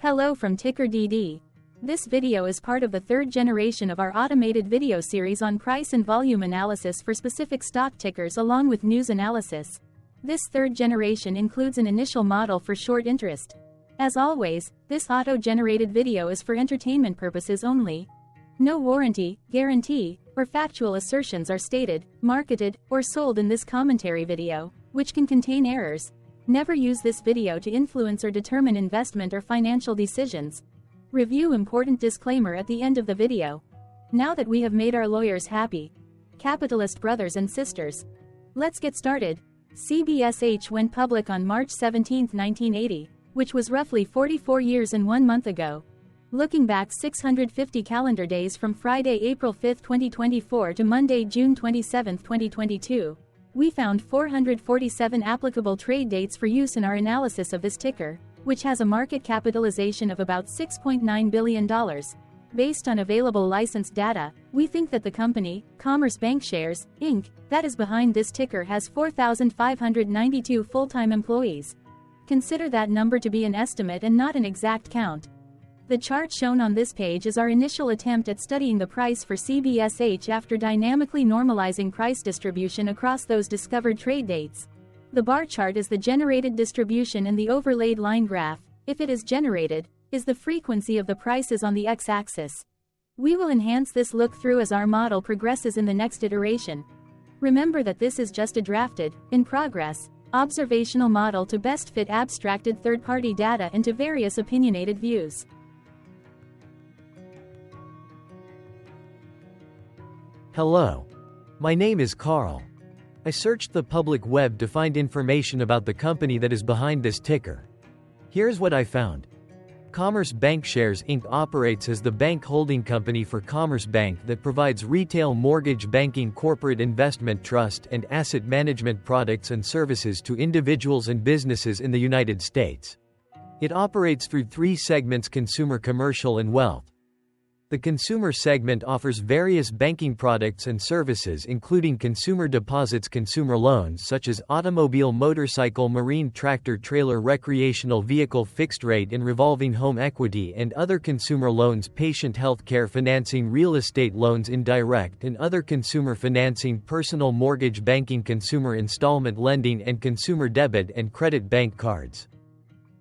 Hello from TickerDD. This video is part of the third generation of our automated video series on price and volume analysis for specific stock tickers along with news analysis. This third generation includes an initial model for short interest. As always, this auto-generated video is for entertainment purposes only. No warranty, guarantee, or factual assertions are stated, marketed, or sold in this commentary video, which can contain errors. Never use this video to influence or determine investment or financial decisions. Review important disclaimer at the end of the video. Now that we have made our lawyers happy, capitalist brothers and sisters, let's get started. CBSH went public on March 17, 1980, which was roughly 44 years and 1 month ago. Looking back 650 calendar days from Friday, April 5, 2024 to Monday, June 27, 2022, we found 447 applicable trade dates for use in our analysis of this ticker, which has a market capitalization of about $6.9 billion. Based on available licensed data, we think that the company, Commerce Bancshares, Inc., that is behind this ticker has 4,592 full-time employees. Consider that number to be an estimate and not an exact count. The chart shown on this page is our initial attempt at studying the price for CBSH after dynamically normalizing price distribution across those discovered trade dates. The bar chart is the generated distribution and the overlaid line graph, if it is generated, is the frequency of the prices on the x-axis. We will enhance this look-through as our model progresses in the next iteration. Remember that this is just a drafted, in progress, observational model to best fit abstracted third-party data into various opinionated views. Hello. My name is Carl. I searched the public web to find information about the company that is behind this ticker. Here's what I found. Commerce Bancshares Inc. operates as the bank holding company for Commerce Bank that provides retail mortgage banking, corporate investment trust, and asset management products and services to individuals and businesses in the United States. It operates through three segments: consumer, commercial, and wealth. The consumer segment offers various banking products and services including consumer deposits, consumer loans such as automobile, motorcycle, marine, tractor, trailer, recreational vehicle, fixed rate and revolving home equity and other consumer loans, patient health care financing, real estate loans, indirect and other consumer financing, personal mortgage banking, consumer installment lending and consumer debit and credit bank cards.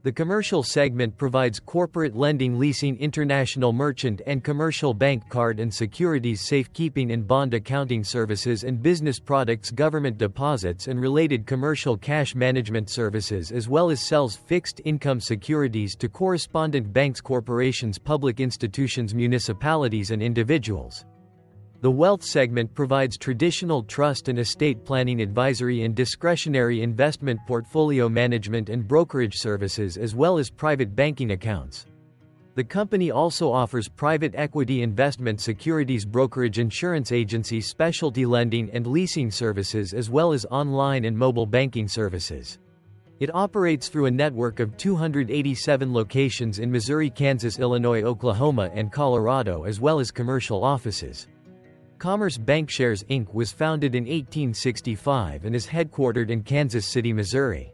The commercial segment provides corporate lending, leasing, international merchant and commercial bank card and securities, safekeeping and bond accounting services and business products, government deposits and related commercial cash management services, as well as sells fixed income securities to correspondent banks, corporations, public institutions, municipalities and individuals. The wealth segment provides traditional trust and estate planning, advisory and discretionary investment portfolio management and brokerage services, as well as private banking accounts. The company also offers private equity investment, securities brokerage, insurance agency, specialty lending and leasing services, as well as online and mobile banking services. It operates through a network of 287 locations in Missouri, Kansas, Illinois, Oklahoma and Colorado, as well as commercial offices. Commerce Bancshares Inc. was founded in 1865 and is headquartered in Kansas City, Missouri.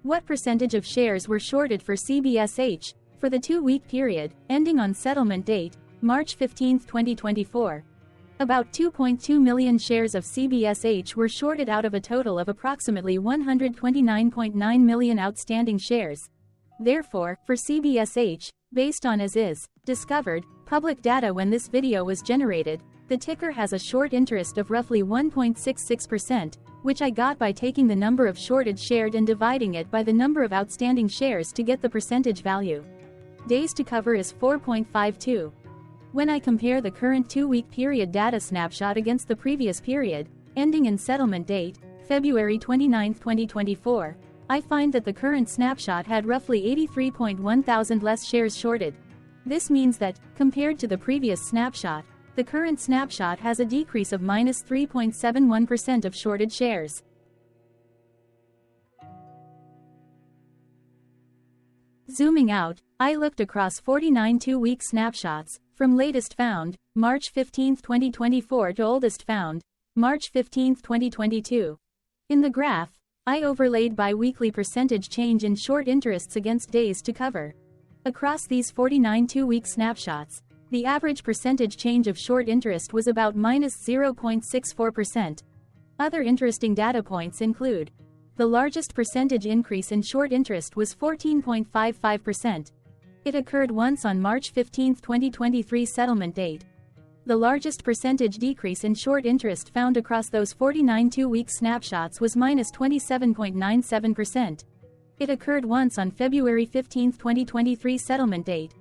What percentage of shares were shorted for CBSH for the 2-week period ending on settlement date, March 15, 2024? About 2.2 million shares of CBSH were shorted out of a total of approximately 129.9 million outstanding shares. Therefore, for CBSH, based on as is discovered public data when this video was generated, the ticker has a short interest of roughly 1.66%, which I got by taking the number of shorted shared and dividing it by the number of outstanding shares to get the percentage value. Days to cover is 4.52. When I compare the current 2-week period data snapshot against the previous period, ending in settlement date, February 29, 2024, I find that the current snapshot had roughly 83.1 thousand less shares shorted. This means that, compared to the previous snapshot, the current snapshot has a decrease of minus 3.71% of shorted shares. Zooming out, I looked across 49 2-week snapshots, from latest found, March 15, 2024 to oldest found, March 15, 2022. In the graph, I overlaid bi-weekly percentage change in short interests against days to cover. Across these 49 two-week snapshots, the average percentage change of short interest was about minus 0.64%. Other interesting data points include: the largest percentage increase in short interest was 14.55%. It occurred once on March 15, 2023 settlement date. The largest percentage decrease in short interest found across those 49 two-week snapshots was minus 27.97%. It occurred once on February 15, 2023 settlement date.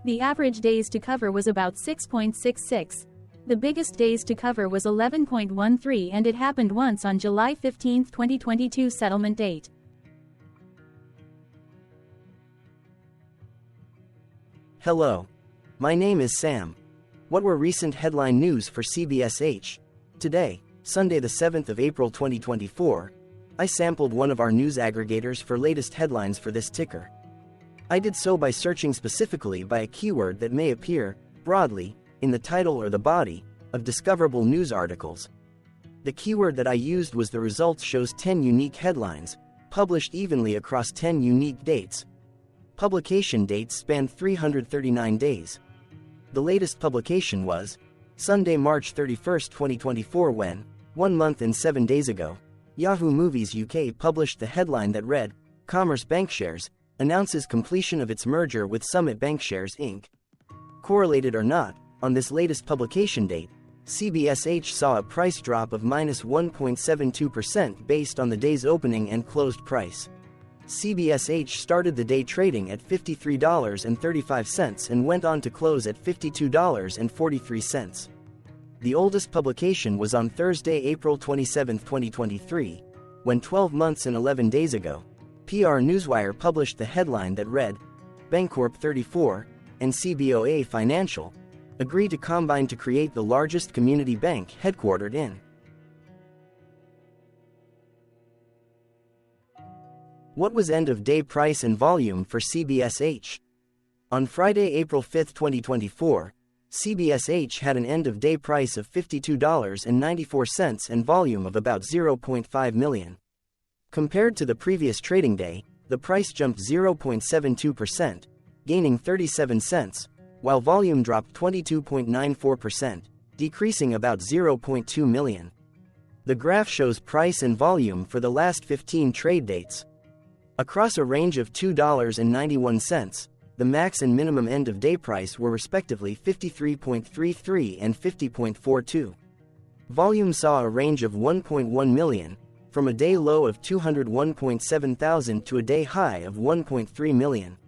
The average days to cover was about 6.66. The biggest days to cover was 11.13, and it happened once on July 15, 2022 settlement date. Hello. My name is Sam. What were recent headline news for CBSH? Today, Sunday the 7th of April 2024, I sampled one of our news aggregators for latest headlines for this ticker. I did so by searching specifically by a keyword that may appear, broadly, in the title or the body of discoverable news articles. The keyword that I used was the results shows 10 unique headlines, published evenly across 10 unique dates. Publication dates spanned 339 days. The latest publication was Sunday, March 31, 2024, when, 1 month and 7 days ago, Yahoo Movies UK published the headline that read, Commerce Bankshares announces completion of its merger with Summit Bankshares Inc. Correlated or not, on this latest publication date, CBSH saw a price drop of minus 1.72% based on the day's opening and closed price. CBSH started the day trading at $53.35 and went on to close at $52.43. The oldest publication was on Thursday, April 27, 2023, when 12 months and 11 days ago, PR Newswire published the headline that read, Bancorp 34 and CBOA Financial agree to combine to create the largest community bank headquartered in. What was end-of-day price and volume for CBSH? On Friday, April 5, 2024, CBSH had an end-of-day price of $52.94 and volume of about 0.5 million. Compared to the previous trading day, the price jumped 0.72%, gaining 37 cents, while volume dropped 22.94%, decreasing about 0.2 million. The graph shows price and volume for the last 15 trade dates. Across a range of $2.91, the max and minimum end-of-day price were respectively 53.33 and 50.42. Volume saw a range of 1.1 million, from a day low of 201.7 thousand to a day high of 1.3 million.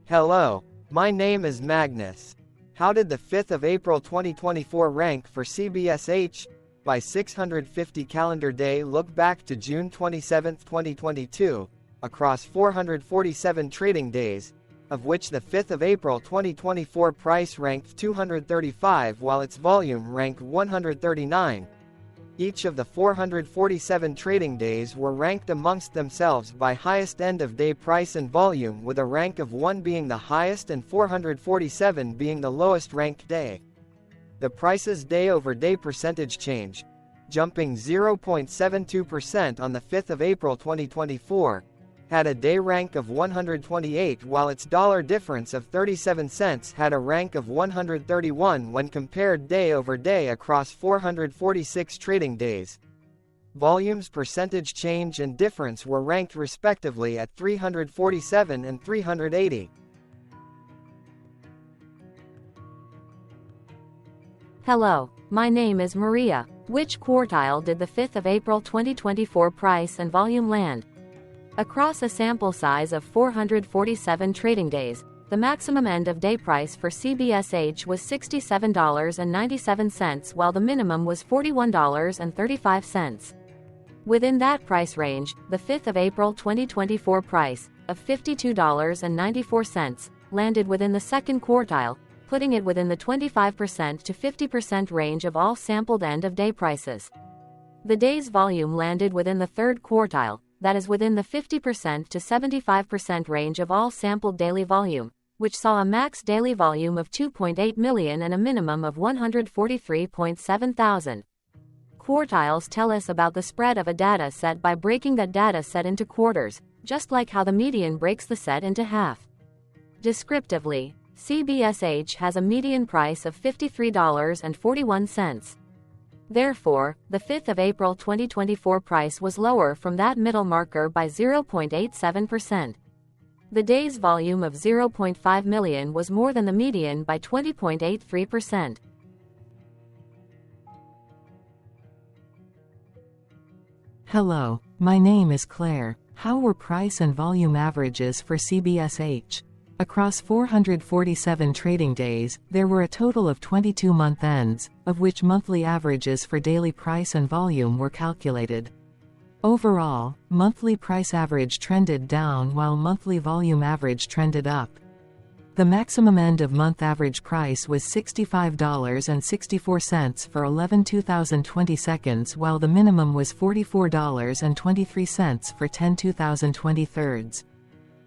Hello, my name is Magnus. How did the 5th of April 2024 rank for CBSH? By 650 calendar day look back to June 27, 2022, across 447 trading days, of which the 5th of April 2024 price ranked 235 while its volume ranked 139. Each of the 447 trading days were ranked amongst themselves by highest end-of-day price and volume, with a rank of 1 being the highest and 447 being the lowest ranked day. The price's day-over-day percentage change, jumping 0.72% on the 5th of April 2024, had a day rank of 128 while its dollar difference of 37 cents had a rank of 131 when compared day over day across 446 trading days. Volume's percentage change and difference were ranked respectively at 347 and 380. Hello, my name is Maria. Which quartile did the 5th of April 2024 price and volume land? Across a sample size of 447 trading days, the maximum end-of-day price for CBSH was $67.97 while the minimum was $41.35. Within that price range, the 5th of April 2024 price, of $52.94, landed within the second quartile, putting it within the 25% to 50% range of all sampled end-of-day prices. The day's volume landed within the third quartile, that is within the 50% to 75% range of all sampled daily volume, which saw a max daily volume of 2.8 million and a minimum of 143.7 thousand. quartiles tell us about the spread of a data set by breaking that data set into quarters, just like how the median breaks the set into half. Descriptively, CBSH has a median price of $53.41. Therefore, the 5th of April 2024 price was lower from that middle marker by 0.87%. The day's volume of 0.5 million was more than the median by 20.83%. Hello, my name is Claire. How were price and volume averages for CBSH? Across 447 trading days, there were a total of 22 month ends, of which monthly averages for daily price and volume were calculated. Overall, monthly price average trended down while monthly volume average trended up. The maximum end of month average price was $65.64 for 11 2020 seconds, while the minimum was $44.23 for 10 2020 thirds.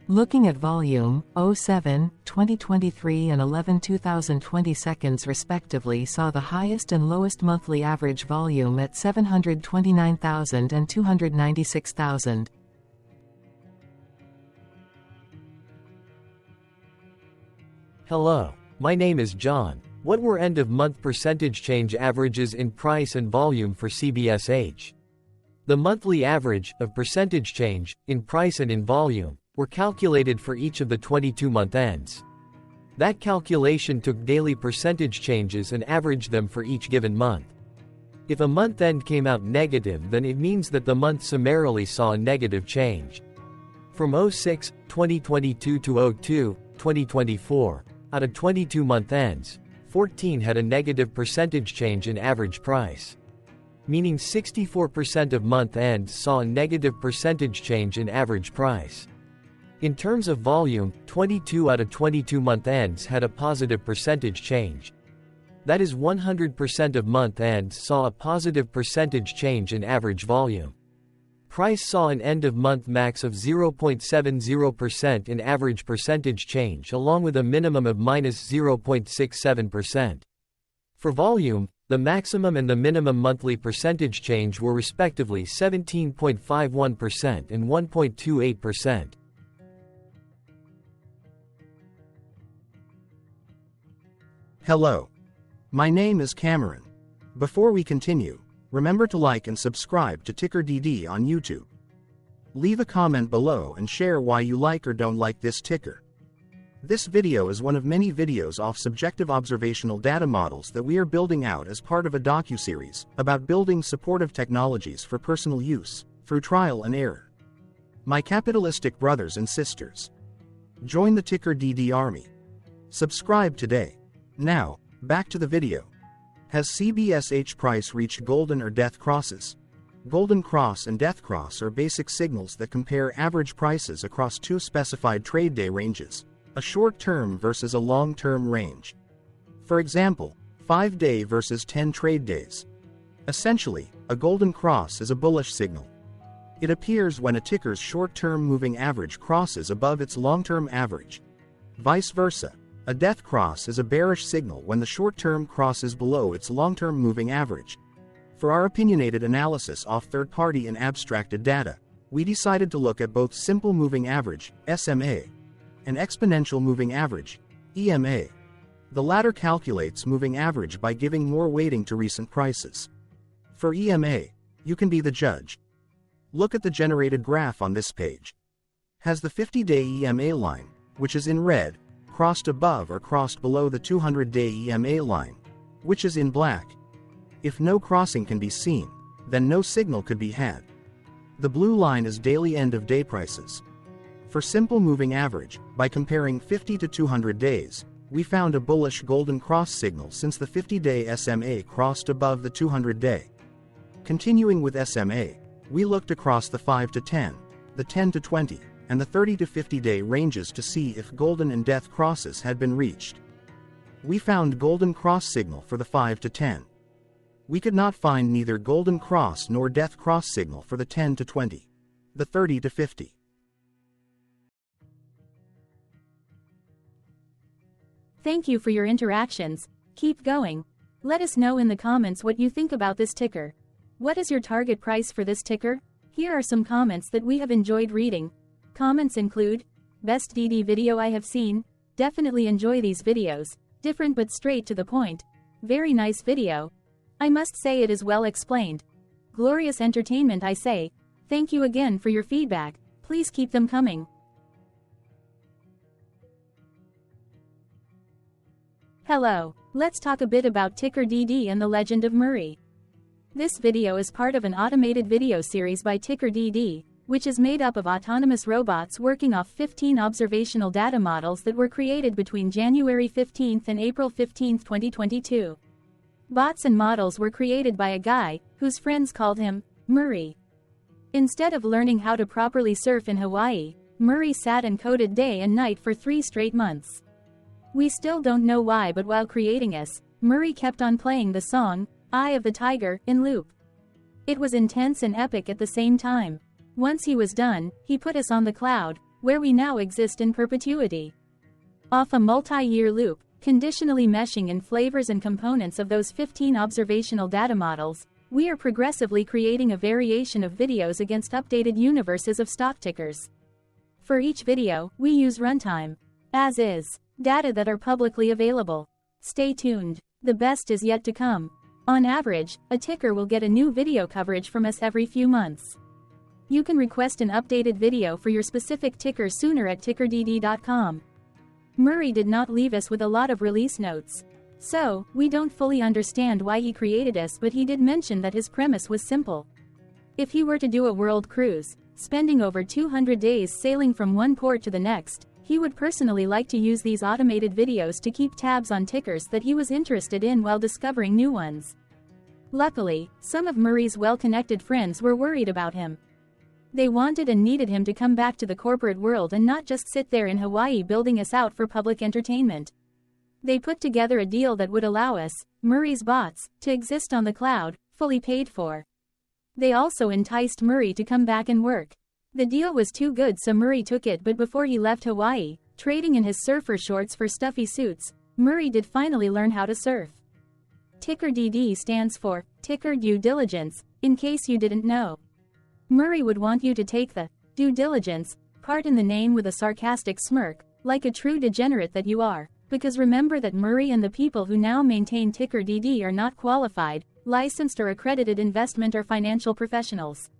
Looking at volume, 07, 2023 and 11 2020 seconds respectively saw the highest and lowest monthly average volume at 729,000 and 296,000. Hello, my name is John. What were end-of-month percentage change averages in price and volume for CBSH? The monthly average of percentage change in price and in volume were calculated for each of the 22 month ends. That calculation took daily percentage changes and averaged them for each given month. If a month end came out negative, then it means that the month summarily saw a negative change. From 06, 2022 to 02, 2024, out of 22 month ends, 14 had a negative percentage change in average price. Meaning 64% of month ends saw a negative percentage change in average price. In terms of volume, 22 out of 22 month ends had a positive percentage change. That is 100% of month ends saw a positive percentage change in average volume. Price saw an end-of-month max of 0.70% in average percentage change, along with a minimum of -0.67%. For volume, the maximum and the minimum monthly percentage change were respectively 17.51% and 1.28%. Hello. My name is Cameron. Before we continue, remember to like and subscribe to TickerDD on YouTube. Leave a comment below and share why you like or don't like this ticker. This video is one of many videos off subjective observational data models that we are building out as part of a docuseries about building supportive technologies for personal use, through trial and error. My capitalistic brothers and sisters, join the TickerDD army. Subscribe today. Now, back to the video. Has CBSH price reached golden or death crosses? Golden cross and death cross are basic signals that compare average prices across two specified trade day ranges, a short-term versus a long-term range. For example, 5-day versus 10 trade days. Essentially, a golden cross is a bullish signal. It appears when a ticker's short-term moving average crosses above its long-term average. Vice versa. A death cross is a bearish signal when the short-term crosses below its long-term moving average. For our opinionated analysis off third-party and abstracted data, we decided to look at both simple moving average, SMA, and exponential moving average, EMA. The latter calculates moving average by giving more weighting to recent prices. For EMA, you can be the judge. Look at the generated graph on this page. Has the 50-day EMA line, which is in red, crossed above or crossed below the 200-day EMA line, which is in black? If no crossing can be seen, then no signal could be had. The blue line is daily end-of-day prices. For simple moving average, by comparing 50 to 200 days, we found a bullish golden cross signal since the 50-day SMA crossed above the 200-day. Continuing with SMA, we looked across the 5 to 10, the 10 to 20, and the 30 to 50-day ranges to see if golden and death crosses had been reached. We found golden cross signal for the 5 to 10. We could not find neither golden cross nor death cross signal for the 10 to 20, the 30 to 50. Thank you for your interactions. Keep going. Let us know in the comments what you think about this ticker. What is your target price for this ticker? Here are some comments that we have enjoyed reading. Comments include, best DD video I have seen, definitely enjoy these videos, different but straight to the point, very nice video. I must say it is well explained. Glorious entertainment I say, thank you again for your feedback, please keep them coming. Hello, let's talk a bit about TickerDD and the legend of Murray. This video is part of an automated video series by TickerDD, which is made up of autonomous robots working off 15 observational data models that were created between January 15 and April 15, 2022. Bots and models were created by a guy, whose friends called him Murray. Instead of learning how to properly surf in Hawaii, Murray sat and coded day and night for 3 straight months. We still don't know why, but while creating us, Murray kept on playing the song, Eye of the Tiger, in loop. It was intense and epic at the same time. Once he was done, he put us on the cloud, where we now exist in perpetuity. Off a multi-year loop, conditionally meshing in flavors and components of those 15 observational data models, we are progressively creating a variation of videos against updated universes of stock tickers. For each video, we use runtime, as is, data that are publicly available. Stay tuned, the best is yet to come. On average, a ticker will get a new video coverage from us every few months. You can request an updated video for your specific ticker sooner at TickerDD.com. Murray did not leave us with a lot of release notes. So, we don't fully understand why he created us, but he did mention that his premise was simple. If he were to do a world cruise, spending over 200 days sailing from one port to the next, he would personally like to use these automated videos to keep tabs on tickers that he was interested in while discovering new ones. Luckily, some of Murray's well-connected friends were worried about him. They wanted and needed him to come back to the corporate world and not just sit there in Hawaii building us out for public entertainment. They put together a deal that would allow us, Murray's bots, to exist on the cloud, fully paid for. They also enticed Murray to come back and work. The deal was too good, so Murray took it, but before he left Hawaii, trading in his surfer shorts for stuffy suits, Murray did finally learn how to surf. TickerDD stands for Ticker Due Diligence, in case you didn't know. Murray would want you to take the due diligence part in the name with a sarcastic smirk, like a true degenerate that you are, because remember that Murray and the people who now maintain TickerDD are not qualified, licensed or accredited investment or financial professionals.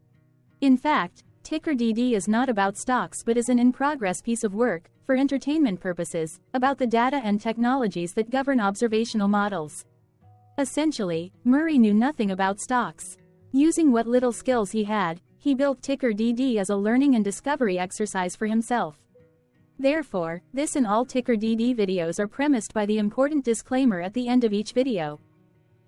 In fact, TickerDD is not about stocks but is an in-progress piece of work, for entertainment purposes, about the data and technologies that govern observational models. Essentially, Murray knew nothing about stocks. Using what little skills he had, he built TickerDD as a learning and discovery exercise for himself. Therefore, this and all TickerDD videos are premised by the important disclaimer at the end of each video.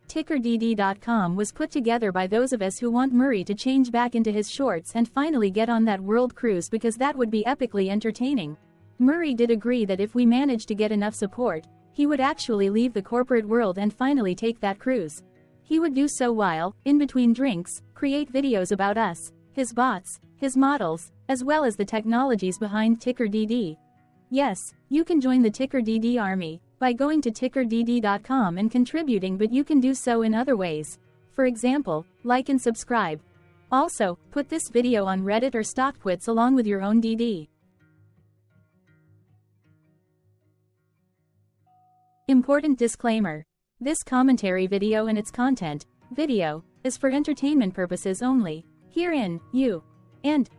TickerDD.com was put together by those of us who want Murray to change back into his shorts and finally get on that world cruise, because that would be epically entertaining. Murray did agree that if we managed to get enough support, he would actually leave the corporate world and finally take that cruise. He would do so while, in between drinks, create videos about us, his bots, his models, as well as the technologies behind TickerDD. Yes, you can join the TickerDD army by going to TickerDD.com and contributing, but you can do so in other ways. For example, like and subscribe. Also, put this video on Reddit or StockTwits along with your own DD. Important disclaimer. This commentary video and its content, video, is for entertainment purposes only. Herein, you and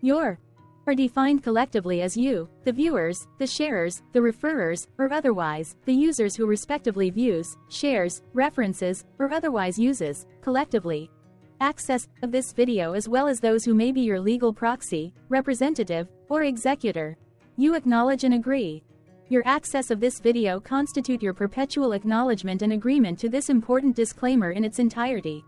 your are defined collectively as you, the viewers, the sharers, the referrers, or otherwise, the users who respectively views, shares, references, or otherwise uses, collectively, access of this video, as well as those who may be your legal proxy, representative, or executor. You acknowledge and agree. Your access of this video constitute your perpetual acknowledgement and agreement to this important disclaimer in its entirety.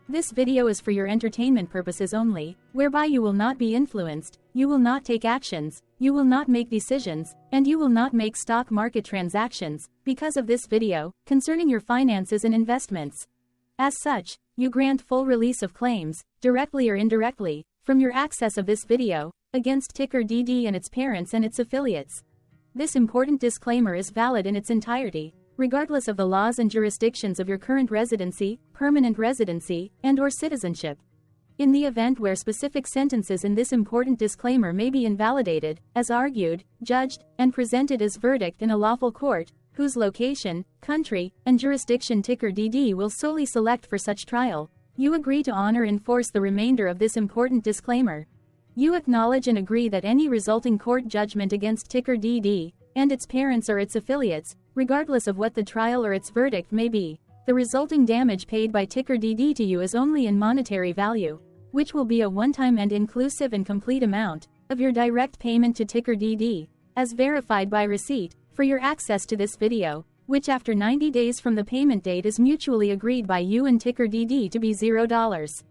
This video is for your entertainment purposes only, whereby you will not be influenced, you will not take actions, you will not make decisions, and you will not make stock market transactions, because of this video, concerning your finances and investments. As such, you grant full release of claims, directly or indirectly, from your access of this video, against TickerDD and its parents and its affiliates. This important disclaimer is valid in its entirety. regardless of the laws and jurisdictions of your current residency, permanent residency, and/or citizenship. In the event where specific sentences in this important disclaimer may be invalidated, as argued, judged, and presented as verdict in a lawful court, whose location, country, and jurisdiction TickerDD will solely select for such trial, you agree to honor and enforce the remainder of this important disclaimer. You acknowledge and agree that any resulting court judgment against TickerDD, and its parents or its affiliates, regardless of what the trial or its verdict may be, the resulting damage paid by TickerDD to you is only in monetary value, which will be a one-time and inclusive and complete amount of your direct payment to TickerDD, as verified by receipt, for your access to this video, which after 90 days from the payment date is mutually agreed by you and TickerDD to be $0.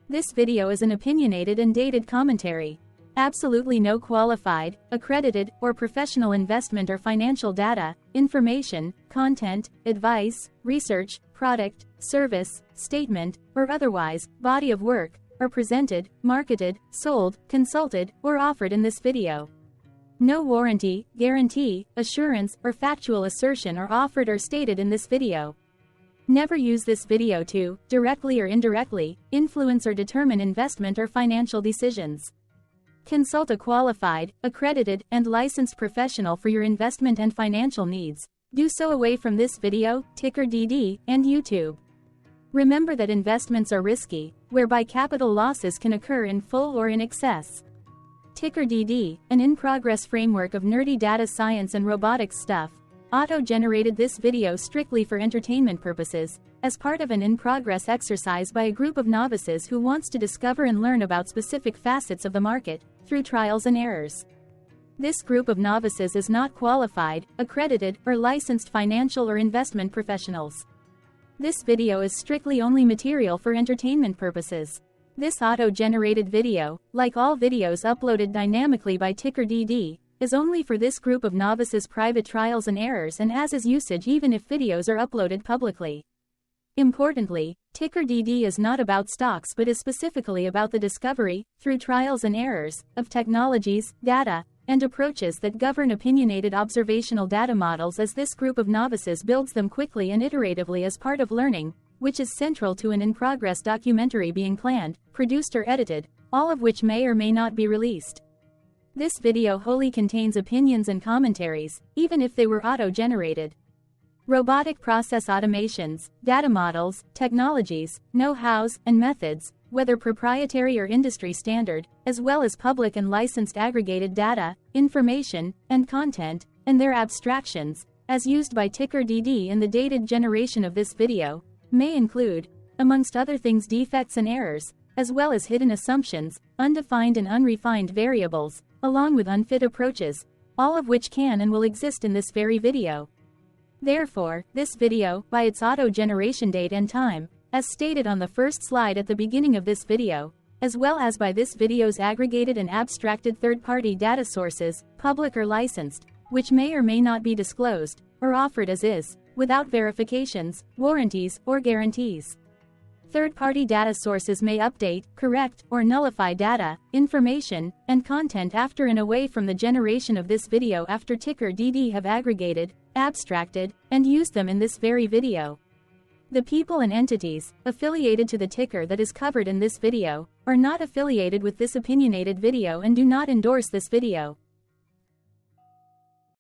This video is an opinionated and dated commentary. Absolutely no qualified, accredited, or professional investment or financial data, information, content, advice, research, product, service, statement, or otherwise, body of work, are presented, marketed, sold, consulted, or offered in this video. No warranty, guarantee, assurance, or factual assertion are offered or stated in this video. Never use this video to, directly or indirectly, influence or determine investment or financial decisions. Consult a qualified, accredited, and licensed professional for your investment and financial needs. Do so away from this video, TickerDD, and YouTube. Remember that investments are risky, whereby capital losses can occur in full or in excess. TickerDD, an in-progress framework of nerdy data science and robotics stuff, auto-generated this video strictly for entertainment purposes, as part of an in-progress exercise by a group of novices who wants to discover and learn about specific facets of the market, through trials and errors. This group of novices is not qualified, accredited, or licensed financial or investment professionals. This video is strictly only material for entertainment purposes. This auto-generated video, like all videos uploaded dynamically by TickerDD, is only for this group of novices' private trials and errors and as is usage even if videos are uploaded publicly. Importantly, TickerDD is not about stocks but is specifically about the discovery, through trials and errors, of technologies, data, and approaches that govern opinionated observational data models as this group of novices builds them quickly and iteratively as part of learning, which is central to an in-progress documentary being planned, produced or edited, all of which may or may not be released. This video wholly contains opinions and commentaries, even if they were auto-generated. Robotic process automations, data models, technologies, know-hows, and methods, whether proprietary or industry standard, as well as public and licensed aggregated data, information, and content, and their abstractions, as used by TickerDD in the dated generation of this video, may include, amongst other things, defects and errors, as well as hidden assumptions, undefined and unrefined variables, along with unfit approaches, all of which can and will exist in this very video. Therefore, this video, by its auto-generation date and time, as stated on the first slide at the beginning of this video, as well as by this video's aggregated and abstracted third-party data sources, public or licensed, which may or may not be disclosed, or offered as is, without verifications, warranties, or guarantees. Third-party data sources may update, correct, or nullify data, information, and content after and away from the generation of this video after TickerDD have aggregated, abstracted, and used them in this very video. The people and entities affiliated to the ticker that is covered in this video are not affiliated with this opinionated video and do not endorse this video.